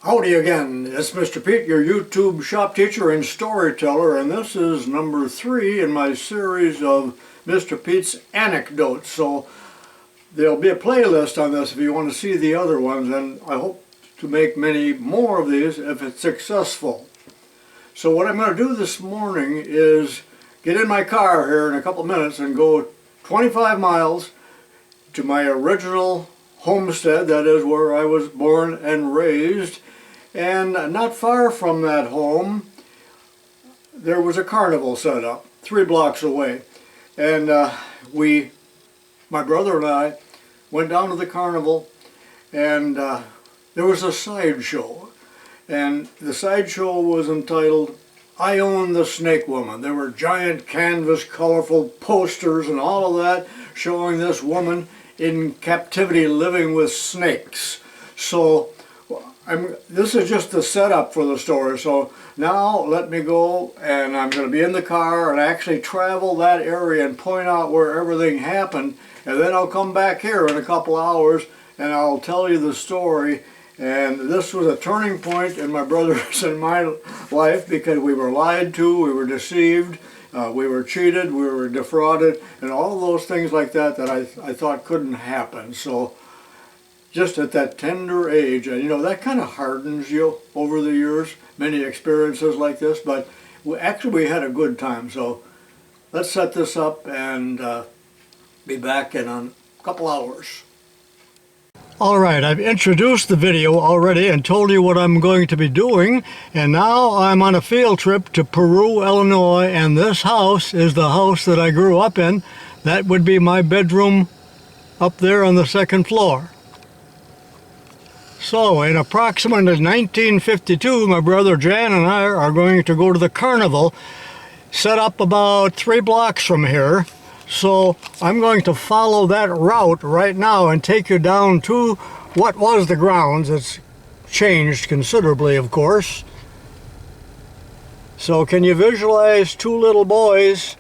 Howdy again, it's Mr. Pete, your YouTube shop teacher and storyteller, and this is number 3 in my series of Mr. Pete's Anecdotes. So there'll be a playlist on this if you want to see the other ones, and I hope to make many more of these if it's successful. So what I'm going to do this morning is get in my car here in a couple minutes and go 25 miles to my original homestead, that is where I was born and raised. And not far from that home, there was a carnival set up 3 blocks away. And my brother and I, went down to the carnival, and there was a sideshow. And the sideshow was entitled, "IONE the Snake Woman." There were giant canvas, colorful posters and all of that showing this woman in captivity living with snakes. So this is just the setup for the story. So now let me go, and I'm going to be in the car and actually travel that area and point out where everything happened, and then I'll come back here in a couple hours and I'll tell you the story. And this was a turning point in my brother's and my life, because we were lied to, we were deceived, we were cheated, we were defrauded, and all those things like that that I thought couldn't happen. So just at that tender age, and you know, that kind of hardens you over the years, many experiences like this, but we had a good time. So let's set this up and be back in a couple hours. Alright, I've introduced the video already and told you what I'm going to be doing, and now I'm on a field trip to Peru, Illinois, and this house is the house that I grew up in. That would be my bedroom up there on the 2nd floor. So, in approximately 1952, my brother Jan and I are going to go to the carnival, set up about 3 blocks from here. So, I'm going to follow that route right now and take you down to what was the grounds. It's changed considerably, of course. So, can you visualize 2 little boys?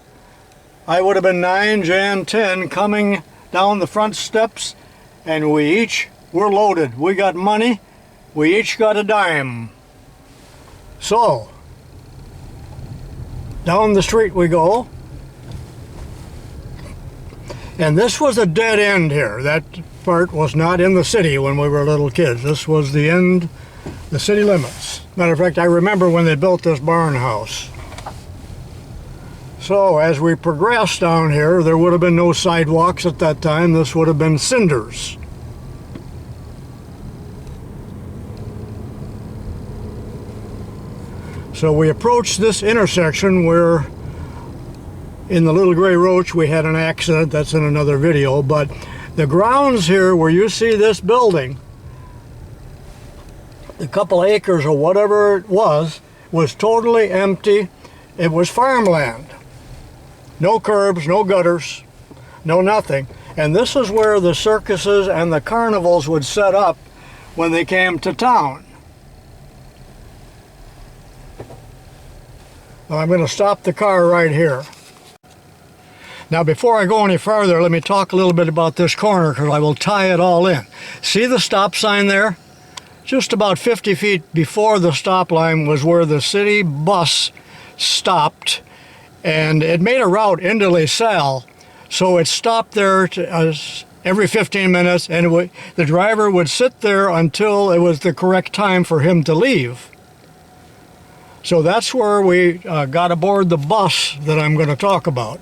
I would have been 9, Jan 10, coming down the front steps, and we each were loaded. We got money. We each got a dime. So, down the street we go. And this was a dead end here. That part was not in the city when we were little kids. This was the end, the city limits. Matter of fact, I remember when they built this barn house. So, as we progressed down here, there would have been no sidewalks at that time. This would have been cinders. So we approached this intersection where in the Little Gray Roach we had an accident. That's in another video. But the grounds here where you see this building, a couple acres or whatever it was totally empty. It was farmland. No curbs, no gutters, no nothing. And this is where the circuses and the carnivals would set up when they came to town. I'm going to stop the car right here. Now, before I go any farther, let me talk a little bit about this corner, because I will tie it all in. See the stop sign there? Just about 50 feet before the stop line was where the city bus stopped, and it made a route into LaSalle, so it stopped there every 15 minutes, and the driver would sit there until it was the correct time for him to leave. So that's where we got aboard the bus that I'm going to talk about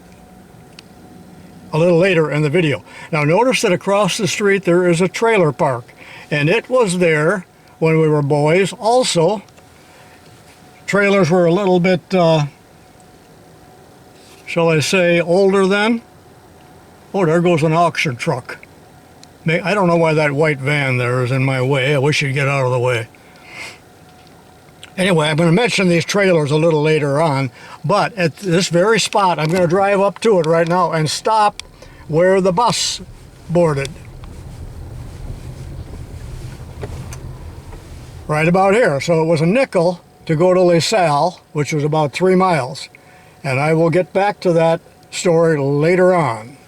a little later in the video. Now notice that across the street there is a trailer park, and it was there when we were boys also. Trailers were a little bit, shall I say, older then. Oh, there goes an auction truck. I don't know why that white van there is in my way. I wish you'd get out of the way. Anyway, I'm going to mention these trailers a little later on, but at this very spot, I'm going to drive up to it right now and stop where the bus boarded. Right about here. So it was a nickel to go to LaSalle, which was about 3 miles. And I will get back to that story later on.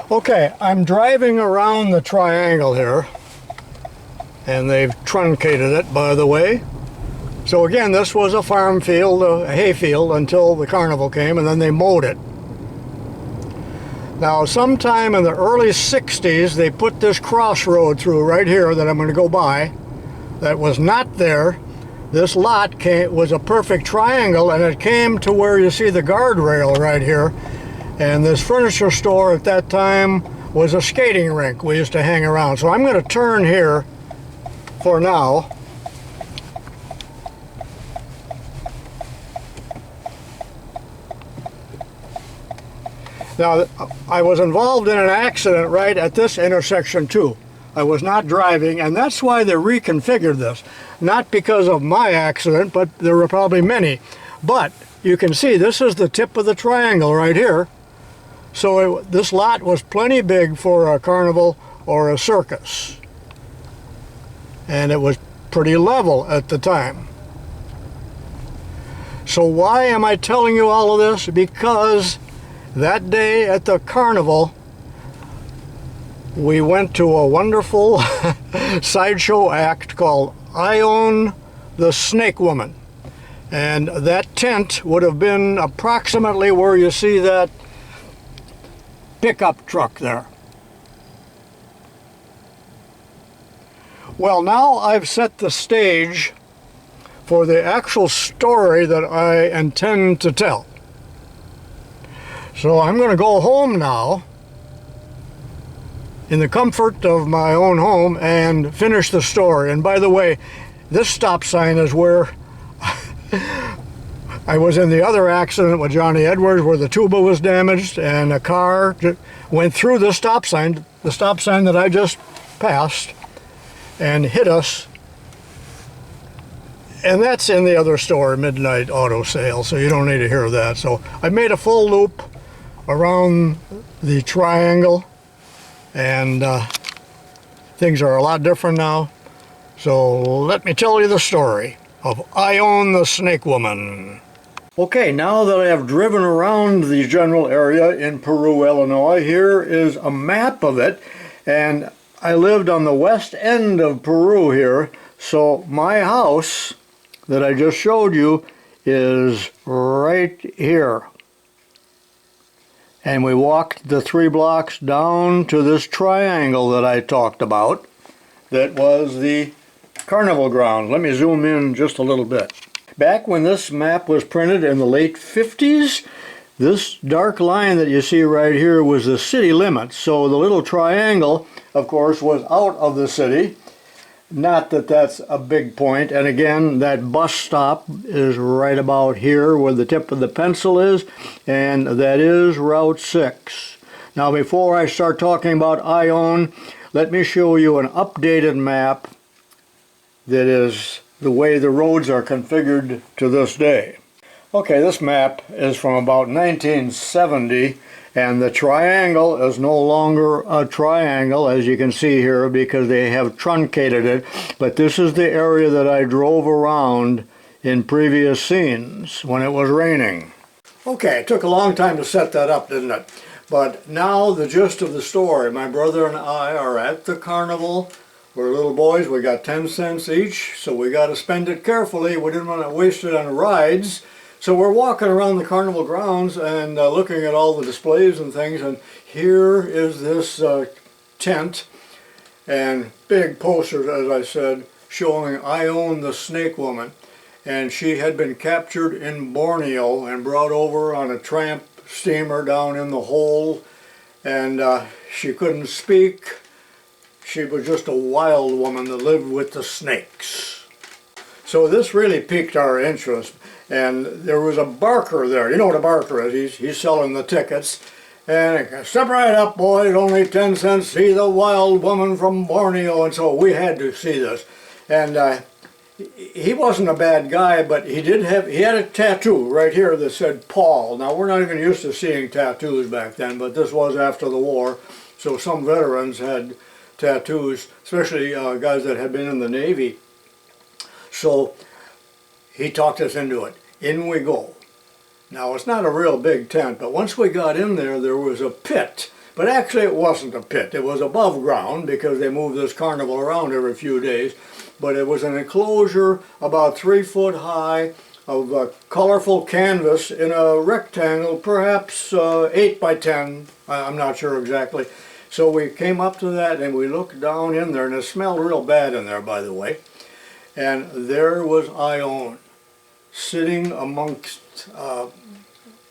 Okay, I'm driving around the triangle here, and they've truncated it, by the way. So again, this was a farm field, a hay field, until the carnival came, and then they mowed it. Now, sometime in the early 60s, they put this crossroad through right here that I'm going to go by. That was not there. This lot was a perfect triangle, and it came to where you see the guardrail right here. And this furniture store at that time was a skating rink we used to hang around. So I'm going to turn here for now. Now, I was involved in an accident right at this intersection too. I was not driving, and that's why they reconfigured this. Not because of my accident, but there were probably many. But you can see this is the tip of the triangle right here. So this lot was plenty big for a carnival or a circus. And it was pretty level at the time. So why am I telling you all of this? Because that day at the carnival, we went to a wonderful sideshow act called IONE the Snake Woman. And that tent would have been approximately where you see that pickup truck there. Well, now I've set the stage for the actual story that I intend to tell. So I'm going to go home now in the comfort of my own home and finish the story. And by the way, this stop sign is where I was in the other accident with Johnny Edwards, where the tuba was damaged and a car went through the stop sign that I just passed, and hit us. And that's in the other store, Midnight Auto Sale, so you don't need to hear that. So I made a full loop around the triangle, and things are a lot different now. So let me tell you the story of IONE the Snake Woman. Okay, now that I have driven around the general area in Peru, Illinois, here is a map of it, and I lived on the west end of Peru here, so my house that I just showed you is right here. And we walked the 3 blocks down to this triangle that I talked about that was the carnival ground. Let me zoom in just a little bit. Back when this map was printed in the late 50s, this dark line that you see right here was the city limits. So the little triangle, of course, was out of the city. Not that that's a big point. And again, that bus stop is right about here where the tip of the pencil is, and that is Route 6. Now, before I start talking about IONE, let me show you an updated map that is the way the roads are configured to this day. Okay, this map is from about 1970, and the triangle is no longer a triangle, as you can see here, because they have truncated it. But this is the area that I drove around in previous scenes when it was raining. Okay, it took a long time to set that up, didn't it? But now the gist of the story. My brother and I are at the carnival. We're little boys, we got 10 cents each, so we got to spend it carefully. We didn't want to waste it on rides. So we're walking around the carnival grounds and looking at all the displays and things, and here is this tent and big posters, as I said, showing IONE the Snake Woman. And she had been captured in Borneo and brought over on a tramp steamer down in the hole, and she couldn't speak. She was just a wild woman that lived with the snakes. So this really piqued our interest. And there was a barker there. You know what a barker is. He's selling the tickets. And step right up, boys, only 10 cents, see the wild woman from Borneo. And so we had to see this. And he wasn't a bad guy, but he had a tattoo right here that said Paul. Now, we're not even used to seeing tattoos back then, but this was after the war. So some veterans had tattoos, especially guys that had been in the Navy. So he talked us into it. In we go. Now, it's not a real big tent, but once we got in there, there was a pit But actually it wasn't a pit. It was above ground because they moved this carnival around every few days. But it was an enclosure about 3 foot high of colorful canvas in a rectangle, perhaps 8 by 10. I'm not sure exactly. So we came up to that and we looked down in there, and it smelled real bad in there, by the way. And there was IONE sitting amongst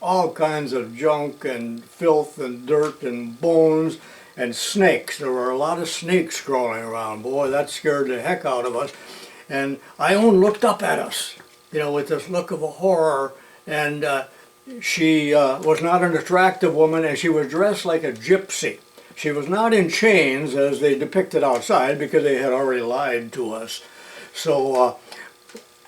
all kinds of junk and filth and dirt and bones and snakes. There were a lot of snakes crawling around. Boy, that scared the heck out of us. And IONE looked up at us, you know, with this look of a horror. And she was not an attractive woman, and she was dressed like a gypsy. She was not in chains as they depicted outside because they had already lied to us. So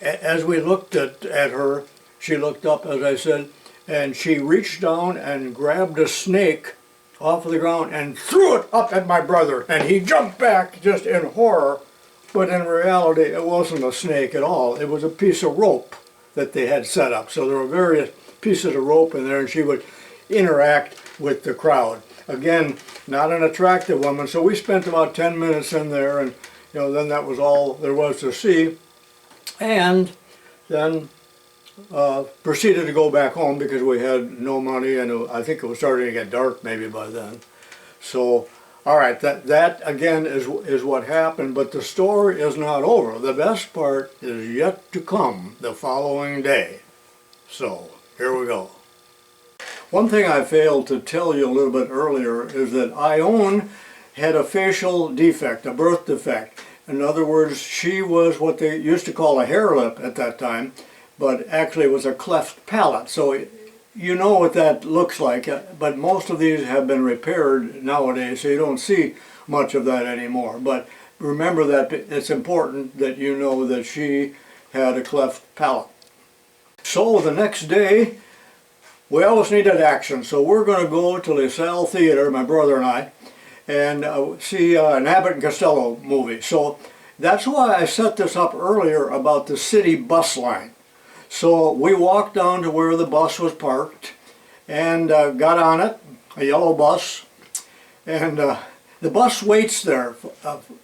as we looked at her, she looked up, as I said, and she reached down and grabbed a snake off of the ground and threw it up at my brother. And he jumped back just in horror. But in reality, it wasn't a snake at all. It was a piece of rope that they had set up. So there were various pieces of rope in there, and she would interact with the crowd. Again, not an attractive woman. So we spent about 10 minutes in there, and you know, then that was all there was to see. And then proceeded to go back home because we had no money, and I think it was starting to get dark maybe by then. So, all right, that again is what happened, but the story is not over. The best part is yet to come the following day. So, here we go. One thing I failed to tell you a little bit earlier is that IONE had a facial defect, a birth defect. In other words, she was what they used to call a hair lip at that time, but actually it was a cleft palate. So you know what that looks like, but most of these have been repaired nowadays, so you don't see much of that anymore. But remember that it's important that you know that she had a cleft palate. So the next day, we always needed action, so we're going to go to LaSalle Theater, my brother and I, and see an Abbott and Costello movie. So that's why I set this up earlier about the city bus line. So we walked down to where the bus was parked and got on it, a yellow bus, and the bus waits there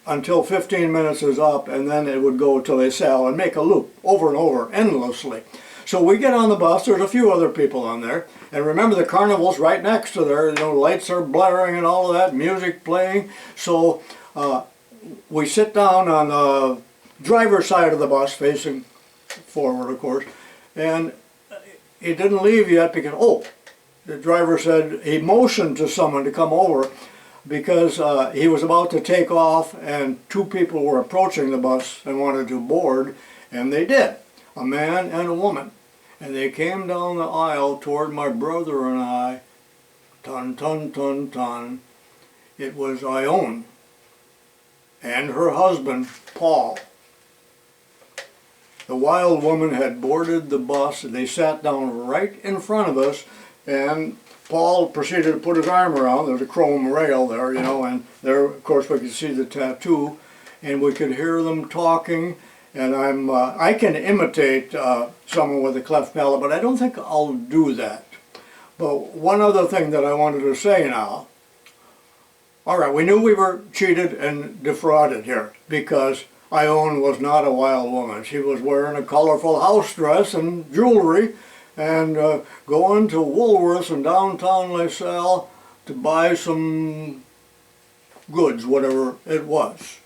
until 15 minutes is up, and then it would go to LaSalle and make a loop over and over endlessly. So we get on the bus, there's a few other people on there, and remember the carnival's right next to there, you know, lights are blaring and all of that, music playing. So we sit down on the driver's side of the bus, facing forward of course, and it didn't leave yet because, oh, the driver said, he motioned to someone to come over because he was about to take off and 2 people were approaching the bus and wanted to board, and they did. A man and a woman, and they came down the aisle toward my brother and I. Ton, ton, ton, ton. It was IONE and her husband, Paul. The wild woman had boarded the bus, and they sat down right in front of us, and Paul proceeded to put his arm around. There's a chrome rail there, you know, and there, of course, we could see the tattoo, and we could hear them talking. And I can imitate someone with a cleft palate, but I don't think I'll do that. But one other thing that I wanted to say now. All right, we knew we were cheated and defrauded here because IONE was not a wild woman. She was wearing a colorful house dress and jewelry and going to Woolworths in downtown LaSalle to buy some goods, whatever it was.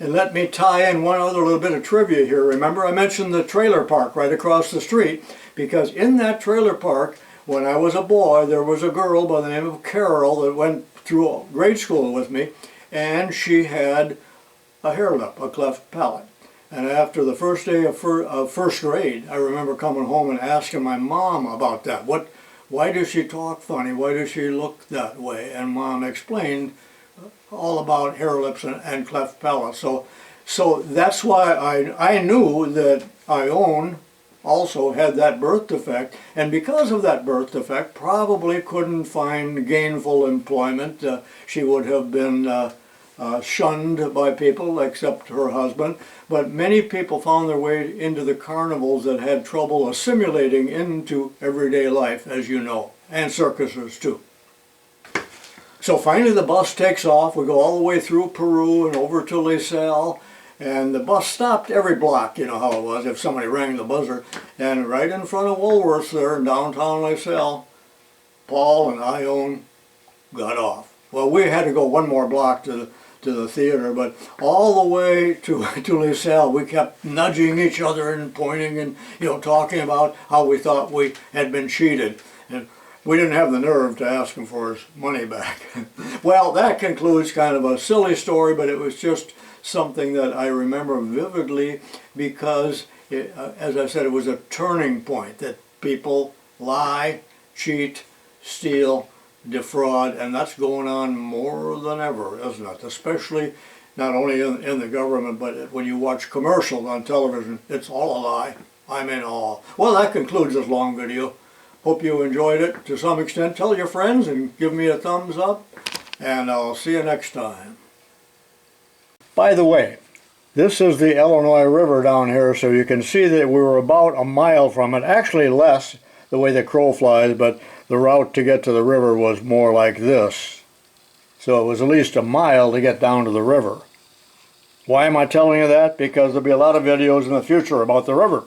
And let me tie in one other little bit of trivia here. Remember I mentioned the trailer park right across the street, because in that trailer park, when I was a boy, there was a girl by the name of Carol that went through grade school with me, and she had a hair lip, a cleft palate. And after the first day of first grade, I remember coming home and asking my mom about that. Why does she talk funny? Why does she look that way? And Mom explained all about hair lips and cleft palate. So that's why I knew that IONE also had that birth defect, and because of that birth defect probably couldn't find gainful employment. She would have been shunned by people except her husband, but many people found their way into the carnivals that had trouble assimilating into everyday life, as you know, and circuses too. So finally the bus takes off. We go all the way through Peru and over to La Salle. And the bus stopped every block, you know how it was, if somebody rang the buzzer. And right in front of Woolworths there in downtown La Salle, Paul and IONE got off. Well, we had to go one more block to the theater, but all the way to La Salle, we kept nudging each other and pointing and, you know, talking about how we thought we had been cheated. And we didn't have the nerve to ask him for his money back. Well, that concludes kind of a silly story, but it was just something that I remember vividly because, as I said, it was a turning point that people lie, cheat, steal, defraud, and that's going on more than ever, isn't it? Especially not only in the government, but when you watch commercials on television, it's all a lie. I'm in awe. Well, that concludes this long video. Hope you enjoyed it to some extent. Tell your friends and give me a thumbs up, and I'll see you next time. By the way, this is the Illinois River down here, so you can see that we were about a mile from it. Actually less, the way the crow flies, but the route to get to the river was more like this. So it was at least a mile to get down to the river. Why am I telling you that? Because there'll be a lot of videos in the future about the river.